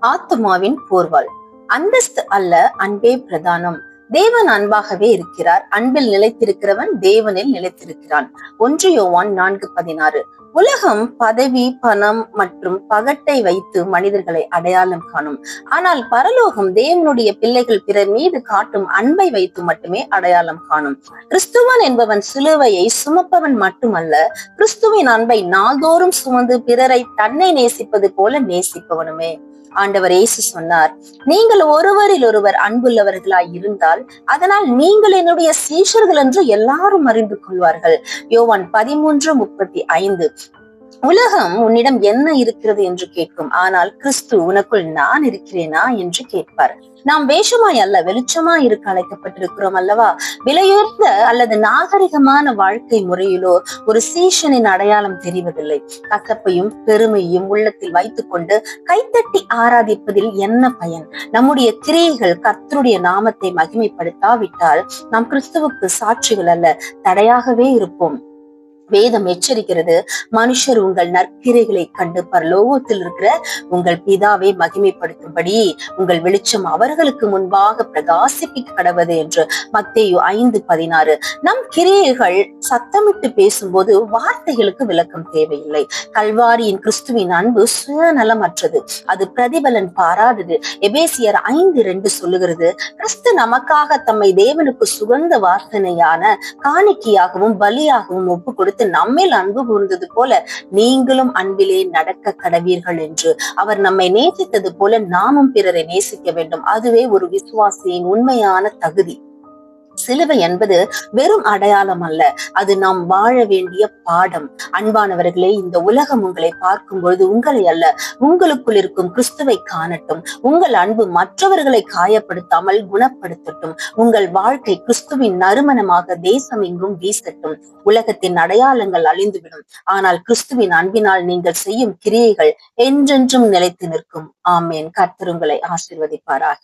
ஆத்துமாவின் போர்வாள். அந்தஸ்து அல்ல, அன்பே பிரதானம். தேவன் அன்பாகவே இருக்கிறார். அன்பில் நிலைத்திருக்கிறவன் தேவனில் நிலைத்திருக்கிறான். 1 யோவான் 4:16. உலகம் பதவி, பணம் மற்றும் பகட்டை வைத்து மனிதர்களை அடையாளம் காணும். ஆனால் பரலோகம் தேவனுடைய பிள்ளைகள் பிறர் மீது காட்டும் அன்பை வைத்து மட்டுமே அடையாளம் காணும். கிறிஸ்துவன் என்பவன் சிலுவையை சுமப்பவன் மட்டுமல்ல, கிறிஸ்துவின் அன்பை நாள்தோறும் சுமந்து பிறரை தன்னை நேசிப்பது போல நேசிப்பவனுமே. ஆண்டவர் இயேசு சொன்னார், நீங்கள் ஒருவரில் ஒருவர் அன்புள்ளவர்களாய் இருந்தால் அதனால் நீங்கள் என்னுடைய சீஷர்கள் என்று எல்லாரும் அறிந்து கொள்வார்கள். யோவான் 13:35. உலகம் உன்னிடம் என்ன இருக்கிறது என்று கேட்கும், ஆனால் கிறிஸ்து உனக்குள் நான் இருக்கிறேனா என்று கேட்பார். நாம் வேஷமாய் அல்ல, வெளிச்சமாய் இருக்க அழைக்கப்பட்டிருக்கிறோம் அல்லவா? விலையுயர்ந்த அல்லது நாகரிகமான வாழ்க்கை முறையிலோ ஒரு சீஷனின் அடையாளம் தெரிவதில்லை. கசப்பையும் பெருமையும் உள்ளத்தில் வைத்துக் கொண்டு கைத்தட்டி ஆராதிப்பதில் என்ன பயன்? நம்முடைய கிரியைகள் கர்த்தருடைய நாமத்தை மகிமைப்படுத்தாவிட்டால் நாம் கிறிஸ்துவுக்கு சாட்சிகள் அல்ல, தடையாகவே இருப்போம். வேதம் எச்சரிக்கிறது, மனுஷர் உங்கள் நற்கிரைகளை கண்டு பரலோகத்தில் இருக்கிற உங்கள் பிதாவை மகிமைப்படுத்தும்படி உங்கள் வெளிச்சம் அவர்களுக்கு முன்பாக பிரகாசிப்பிக்க கடவது என்று. மத்தேயு 5:16. நம் கிரியைகள் சத்தமிட்டு பேசும்போது வார்த்தைகளுக்கு விளக்கம் தேவையில்லை. கல்வாரியின் கிறிஸ்துவின் அன்பு சுயநலமற்றது, அது பிரதிபலன் பாராதது. எபேசியர் 5:2 சொல்லுகிறது, கிறிஸ்து நமக்காக தம்மை தேவனுக்கு சுகந்த வாசனையான காணிக்கையாகவும் பலியாகவும் ஒப்பு கொடுத்து நம்மில் அன்பு கூர்ந்தது போல நீங்களும் அன்பிலே நடக்க கடவீர்கள் என்று. அவர் நம்மை நேசித்தது போல நாமும் பிறரை நேசிக்க வேண்டும். அதுவே ஒரு விசுவாசியின் உண்மையான தகுதி. சிலுவை என்பது வெறும் அடையாளம் அல்ல, அது நாம் வாழ வேண்டிய பாடம். அன்பானவர்களே, இந்த உலகம் உங்களை பார்க்கும் பொழுது உங்களை அல்ல, உங்களுக்குள் இருக்கும் கிறிஸ்துவை காணட்டும். உங்கள் அன்பு மற்றவர்களை காயப்படுத்தாமல் குணப்படுத்தட்டும். உங்கள் வாழ்க்கை கிறிஸ்துவின் நறுமணமாக தேசம் எங்கும் வீசட்டும். உலகத்தின் அடையாளங்கள் அழிந்துவிடும், ஆனால் கிறிஸ்துவின் அன்பினால் நீங்கள் செய்யும் கிரியைகள் என்றென்றும் நிலைத்து நிற்கும். ஆமேன். கர்த்தர் உங்களை ஆசீர்வதிப்பாராக.